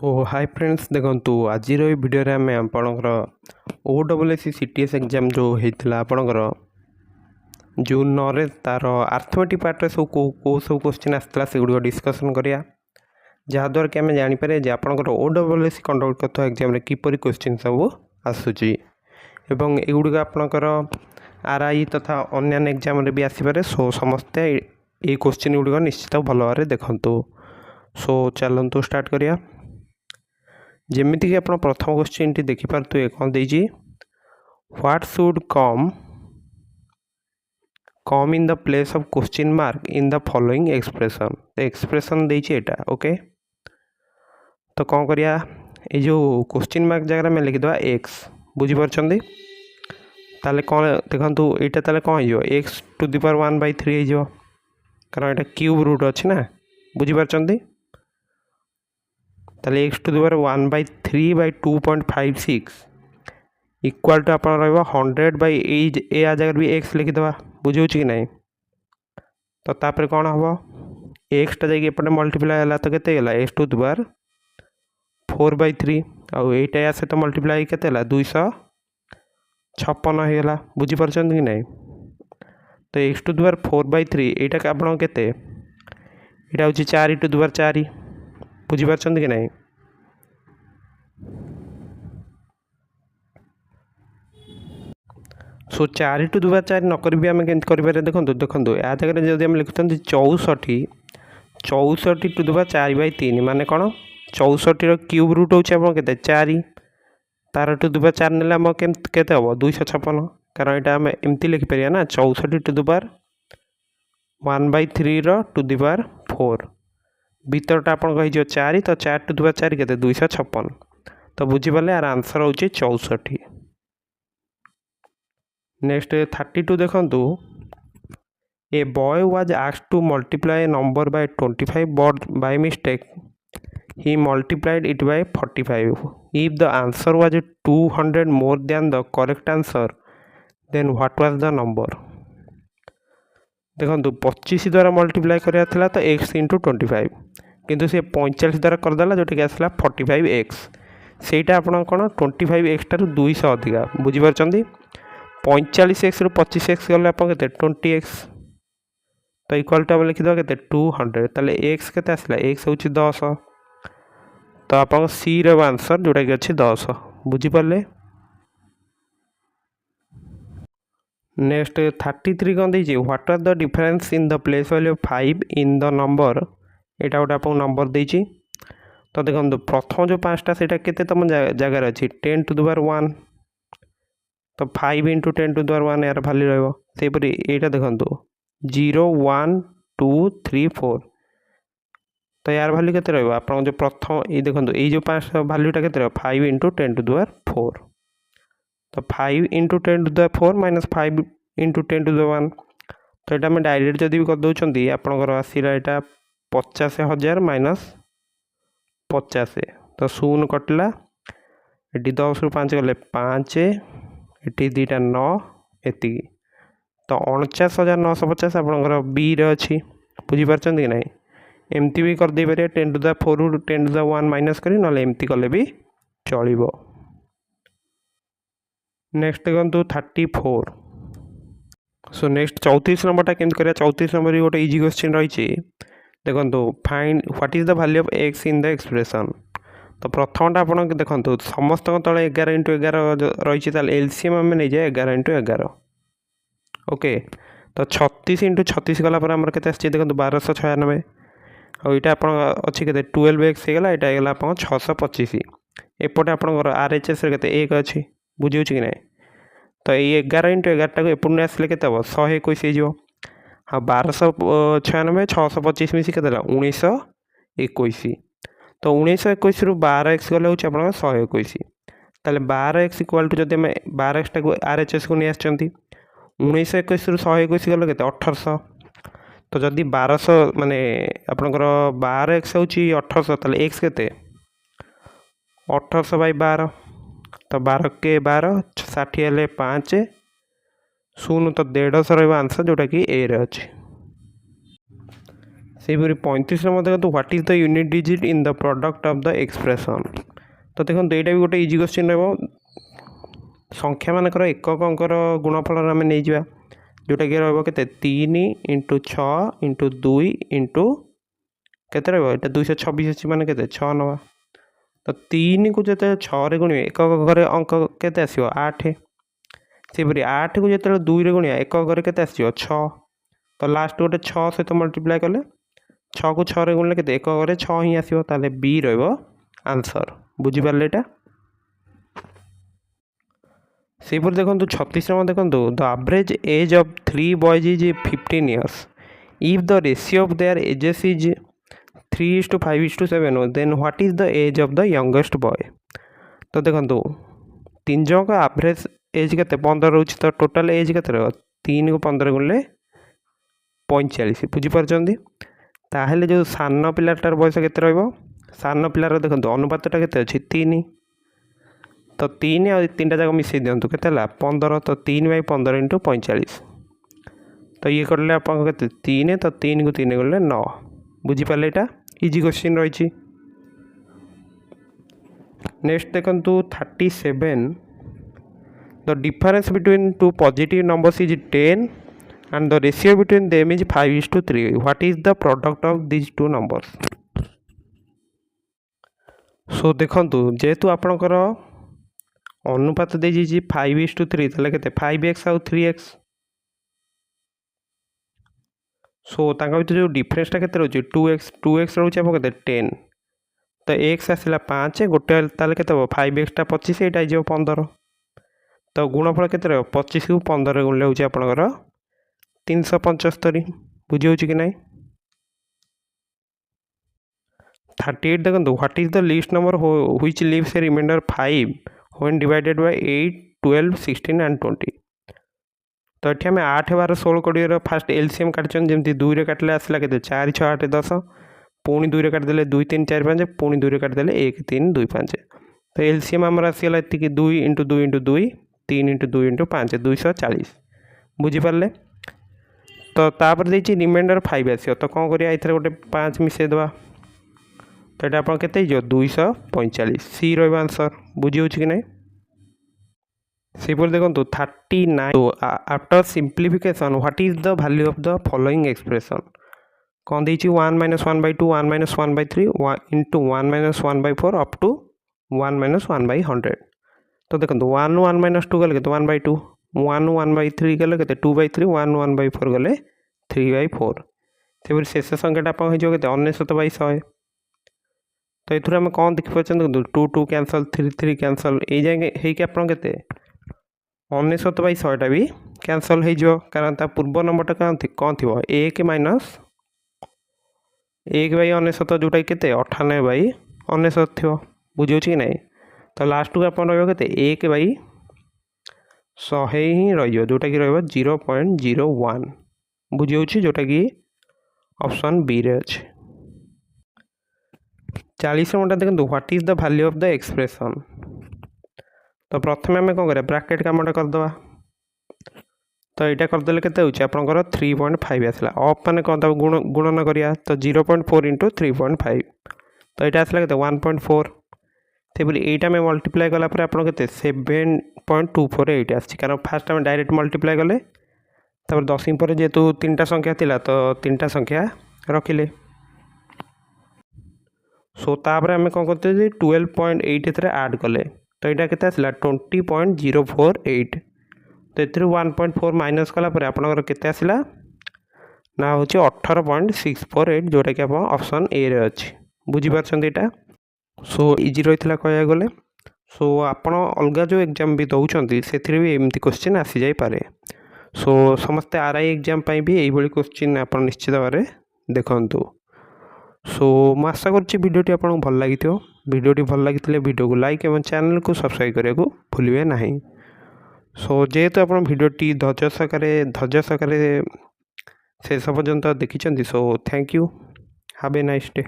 ଓ high friends ଦେଖନ୍ତୁ ଆଜିର ଏଇ ଭିଡ଼ିଓରେ ଆମେ ଆପଣଙ୍କର OSSC CTS ଏକ୍ଜାମ୍ ଯେଉଁ ହେଇଥିଲା ଆପଣଙ୍କର ଜୁନ୍ 9ରେ ତା'ର ଆର୍ଥମେଟିକ୍ ପାର୍ଟରେ ସବୁ କେଉଁ ସବୁ କ୍ୱେଶ୍ଚିନ୍ ଆସିଥିଲା ସେଗୁଡ଼ିକ ଡିସ୍କସନ୍ କରିବା, ଯାହାଦ୍ୱାରା କି ଆମେ ଜାଣିପାରିବା ଯେ ଆପଣଙ୍କର OSSC କଣ୍ଡକ୍ଟ କରୁଥିବା ଏକ୍ଜାମ୍ରେ କିପରି କ୍ୱେଶ୍ଚିନ୍ ସବୁ ଆସୁଛି ଏବଂ ଏଗୁଡ଼ିକ ଆପଣଙ୍କର RI ତଥା ଅନ୍ୟାନ୍ୟ ଏକ୍ଜାମ୍ରେ ବି ଆସିପାରେ। ସୋ ସମସ୍ତେ ଏଇ କ୍ୱେଶ୍ଚିନ୍ ଗୁଡ଼ିକ ନିଶ୍ଚିତ ଭଲ ଭାବରେ ଦେଖନ୍ତୁ। ସୋ ଚାଲନ୍ତୁ ଷ୍ଟାର୍ଟ କରିବା। ଯେମିତିକି ଆପଣ ପ୍ରଥମ କ୍ୱେଶ୍ଚିନ୍ଟି ଦେଖିପାରୁଥିବେ କ'ଣ ଦେଇଛି, what should come in the place of question mark in the following expression. Expression ଦେଇଛି ଏଇଟା। ଓକେ, ତ କ'ଣ କରିବା, ଏଇ ଯେଉଁ କ୍ୱେଶ୍ଚିନ୍ ମାର୍କ ଜାଗାରେ ଆମେ ଲେଖିଦେବା ଏକ୍ସ। ବୁଝିପାରୁଛନ୍ତି? ତାହେଲେ କ'ଣ ଦେଖନ୍ତୁ, ଏଇଟା ତାହେଲେ କ'ଣ ହେଇଯିବ, x⁴ ହେଇଯିବ, କାରଣ ଏଇଟା କ୍ୟୁବ୍ ରୁଟ୍ ଅଛି ନା। ବୁଝିପାରୁଛନ୍ତି? ତାହେଲେ x⁴/2.56 ଇକ୍ୱାଲ୍ ଟୁ ଆପଣ ରହିବ 100 ଏ ଜାଗାରେ ବି x ଲେଖିଦେବା। ବୁଝିହେଉଛି କି ନାହିଁ? ତ ତାପରେ କ'ଣ ହେବ, ଏକ୍ସଟା ଯାଇକି ଏପଟେ ମଲ୍ଟିପ୍ଲାଏ ହେଲା ତ କେତେ ହେଇଗଲା, x⁴/4/3 ଆଉ ଏଇଟା ୟା ସହିତ ମଲ୍ଟିପ୍ଲାଏ ହେଇକି କେତେ ହେଲା, 256 ହେଇଗଲା। ବୁଝିପାରୁଛନ୍ତି କି ନାହିଁ? ତ x⁴/4/3 ଏଇଟା ଆପଣଙ୍କ କେତେ, ଏଇଟା ହେଉଛି 4×4। ବୁଝିପାରୁଛନ୍ତି କି ନାହିଁ? ସୋ 4×4 ନକରି ବି ଆମେ କେମିତି କରିପାରିବା, ଦେଖନ୍ତୁ ଏହା ଜାଗାରେ ଯଦି ଆମେ ଲେଖୁଛନ୍ତି 64/4/3 ମାନେ କ'ଣ, 64ର କ୍ୟୁବ୍ ରୁଟ୍ ହେଉଛି ଆପଣ କେତେ, 4, ତା'ର ⁴ ନେଲେ ଆମ କେତେ ହେବ, 256। କାରଣ ଏଇଟା ଆମେ ଏମିତି ଲେଖିପାରିବା ନା, 64×1/3 ଭିତରଟା ଆପଣଙ୍କ ହେଇଯିବ 4, ତ 4×4 କେତେ, 256। ତ ବୁଝିପାରିଲେ, ଆର ଆନ୍ସର୍ ହେଉଛି 64। ନେକ୍ସଟ 32 ଦେଖନ୍ତୁ, a boy was asked to multiply a number by 25 but by mistake he multiplied it by 45 if the answer was 200 more than the correct answer then what was the number. ଦେଖନ୍ତୁ 25 ଦ୍ୱାରା multiply କରିବାର ଥିଲା ତ x×25, କିନ୍ତୁ ସେ 45 ଦ୍ୱାରା କରିଦେଲା, ଯେଉଁଟାକି ଆସିଲା 45x। ସେଇଟା ଆପଣ କ'ଣ, 25x ଠାରୁ 200 ଅଧିକା। ବୁଝିପାରୁଛନ୍ତି? 45xରୁ 25x ଗଲେ ଆପଣ କେତେ, 20x। ତ ଇକ୍ୱାଲ୍ ଟୁ ଆମେ ଲେଖିଦେବା କେତେ, 200। ତାହେଲେ x କେତେ ଆସିଲା, x ହେଉଛି 10। ତ ଆପଣଙ୍କ ସିର ଆନ୍ସର୍ ଯେଉଁଟାକି ଅଛି 10। ବୁଝିପାରିଲେ? ନେକ୍ସଟ 33 କ'ଣ ଦେଇଛି, what R the difference in the place value of 5 in the number. ଏଇଟା ଗୋଟେ ଆପଣଙ୍କୁ ନମ୍ବର ଦେଇଛି। ତ ଦେଖନ୍ତୁ ପ୍ରଥମ ଯେଉଁ 5ଟା ସେଇଟା କେତେ ତୁମ ଜାଗାରେ ଅଛି, 10⁻1। ତ 5 × 10⁻1 ଏହାର ଭ୍ୟାଲ୍ୟୁ ରହିବ। ସେହିପରି ଏଇଟା ଦେଖନ୍ତୁ 0 1 2 3 4, ତ ୟାର ଭ୍ୟାଲ୍ୟୁ କେତେ ରହିବ, ଆପଣଙ୍କ ଯେଉଁ ପ୍ରଥମ ଏଇ ଦେଖନ୍ତୁ ଏଇ ଯେଉଁ 5ଟା ଭ୍ୟାଲ୍ୟୁଟା କେତେ ରହିବ, 5 × 10⁴। ତ 5 × 10⁴ ମାଇନସ୍ 5 × 10⁻1। ତ ଏଇଟା ଆମେ ଡାଇରେକ୍ଟ ଯଦି ବି କରିଦେଉଛନ୍ତି, ଆପଣଙ୍କର ଆସିଲା ଏଇଟା 50,000 ମାଇନସ୍ 50। ତ 0 କଟିଲା, ଏଠି 10ରୁ 5 ଗଲେ 5, ଏଠି 2ଟା 9, ଏତିକି। ତ 49,950 ଆପଣଙ୍କର ବିରେ ଅଛି। ବୁଝିପାରୁଛନ୍ତି କି ନାହିଁ? ଏମିତି ବି କରିଦେଇପାରିବେ, 10⁴ରୁ 10⁻1 ମାଇନସ୍ କରି, ନହେଲେ ଏମିତି କଲେ ବି ଚଳିବ। ନେକ୍ସଟ ଦେଖନ୍ତୁ 34। ସୋ ନେକ୍ସଟ 34 ନମ୍ବରଟା କେମିତି କରିବା, 34 ନମ୍ବର ଗୋଟେ ଇଜି କ୍ୱେଶ୍ଚିନ୍ ରହିଛି। ଦେଖନ୍ତୁ, find what is the value of x in the expression. ତ ପ୍ରଥମଟା ଆପଣ ଦେଖନ୍ତୁ, ସମସ୍ତଙ୍କ ତଳେ 11×11 ରହିଛି, ତାହେଲେ ଏଲସିଏମ୍ ଆମେ ନେଇଯାଏ 11×11। ଓକେ, ତ 36×36 ଗଲା ପରେ ଆମର କେତେ ଆସିଛି, ଦେଖନ୍ତୁ 1296। ଆଉ ଏଇଟା ଆପଣ ଅଛି କେତେ, 12x ହେଇଗଲା, ଏଇଟା ହେଇଗଲା ଆପଣଙ୍କ 625। ଏପଟେ ଆପଣଙ୍କର RHSରେ କେତେ, 1 ଅଛି। ବୁଝିହେଉଛି କି ନାହିଁ? ତ ଏଇ 11×11ଟାକୁ ଏପଟୁ ଆସିଲେ କେତେ ହେବ, 121 ହେଇଯିବ। ଆଉ 1296 625 ମିଶି କେତେ ହେଲା, 1921। ତ 1921ରୁ 12x ଗଲେ ହେଉଛି ଆପଣଙ୍କର 121। ତାହେଲେ 12x ଇକ୍ୱାଲ୍ ଟୁ, ଯଦି ଆମେ 12xଟାକୁ RHSକୁ ନେଇ ଆସିଛନ୍ତି, 1921ରୁ 121 ଗଲେ କେତେ, 1800। ତ ଯଦି 1200 ମାନେ ଆପଣଙ୍କର 12x ହେଉଛି 1800, ତାହେଲେ x କେତେ, 1800/12। ତ 12×12 60 ହେଲେ 5, 0 ତ 150 ରହିବ ଆନ୍ସର୍, ଯେଉଁଟାକି ଏରେ ଅଛି। सेहीपरि 35 देखो what is the unit digit in the product of the expression. तो देखो यहाँ भी गोटे इजी क्वेश्चन संख्या मानकर एकक अंकर गुणफल आम नहीं जा जोटा कि रहा 3 इंटू 6 इंटू 2 इंटू के 226 अच्छी माने के 6 नवा। तो 3 को जो 6 रे गुणिया एकक घरे अंक के आसो 8 सेपरी 8 को जो 2 रे गुणिया एकक घरे के आसो 6। तो लास्ट गोटे 6 सहित मल्टीप्लाई कले 6 को 6 रे गुणिले के एक घरे 6 ही आसो ताले बी रहिबो आंसर। बुझिपारे एटा सेपरि देखो 36 देखो the average age of 3 boys is 15 years if the ratio of their ages is 3:5:7 then what is the age of the youngest boy. तो देखो 3 जन का एवरेज एज के 15 रोच तो टोटल एज के 3 को 15 गुणले 45 बुझीपार। ताहले जो सान पिलाटार बयस के सान पिलार देखो अनुपातटा के 3 तो 3 आ 3टा जाक मिसई दिंतु के 15 तो 3/15 इंटू 45 तो ये कर आप 3 तो 3 को 3 गले 9 बुझीपारे यहाँ इजी क्वेश्चन रही। नेक्स्ट देखो 37 the difference between two positive numbers is 10 and the ratio between them is 5:3 what is the product of these two numbers। सो देखु जेहेतु आपणकर अनुपात दे 5:3 ताले केते 5x आउ 3x सो तांका भीतर जो डिफरेंसटा केते रहउची 2x रहउची आपको केते 10 तो x आसिला 5 गोटे ताले केते 5x टा 25 एटा जे 15 तो गुणफल केते रहउ 25 को 15 गुणले होची आपणकर 375 बुझी कि ना। 38 देखो what is the list number which leaves a reminder 5 when divided by 8 12 16 and 20। तो ये आम 8 12 16 20 फास्ट एलसीएम काटन जमी 2 रे काटिले आसला के 4 6 8 10 पुणी 2 रे काटिदेले 2 3 4 5 पुणी 2 रे काटिदेले 1 3 2 5 तो एलसीएम आमर आसीगला एतिकी 2 इंटू 2 इंटू 2 3 इंटू 2 इंटू 5 240 बुझीपारे। तो तापर देखिए रिमाइंडर 5 आस तो कौन करिया एथरे गोटे 5 मिसई देवा तो ये आप 245 सी रहा आंसर बुझी कि ना। सेपरि देखो 39 तो after सिंप्लिफिकेशन what is the value of the following expression कौन देखिए 1 - 1/2 1 - 1/3 इंटू 1 - 1/4 अप टू 1 - 1/100। तो देखो 1 1 - 2 गले 1/2 1 1/3 गले 2/3 1 1/4 गले 3/4 से शेष संख्याटा आप हो 99/100। तो ये आम कौन देखिए 2 2 कैंसल 3 3 कैंसल ये जाए होके के 99/100 भी कैंसल हो कारण ता पूर्व नंबरटा कौन थी 1 माइनस 1/99 जोटा कि 98/99 थी बुझे कि ना। तो लास्ट को आप 1/100 ही रोटा कि 0.01 बुझे जोटा कि ऑप्शन बी रे अच्छे। 40 नंबर देखो what is the value of the expression. तो प्रथम आम कौन कर ब्राकेट कामटा करदे तो यहाँ करदे के आपंकर 3.5 आसला अफ मैंने कौन गुणन करिया तो 0.4 इंटू 3.5 तो यहाँ आसला के 1.4 तेबली एटा में मल्टीप्लाई कला पर आपन के 7.248 आछि कारण फास्ट आम डायरेक्ट मल्टीप्लाई कले तब 10 पर जेहेतु 3टा संख्या थिला तो 3टा संख्या रखिले सो तापर आम कौन करते 12.8 एथरे ऐड कले तो यहाँ के 20.048 तो ये 1.4 माइनस कला पर आपनकर केते आसला ना हूँ 18.648 जोटा कि आप ऑप्शन ए रे अच्छी बुझीपार यहाँ। सो इजी रही कह गले सो आपण अलग जो एग्जाम भी दौरान से भी एमती क्वेश्चन आसी जाई पारे। सो समस्ते आरआई एग्जाम भी यही क्वेश्चन आप निश्चित भाव देखु। सो मैं आशा करुँच भिडियोटी आपको भल लगी भिडियोटी भल लगी भिडियो को लाइक और चैनल को सब्सक्राइब करने को भूलिए ना। सो जेहेतु आप भिडियोटी धैर्य सहकारे शेष पर्यंत देखी so thank you have a nice day.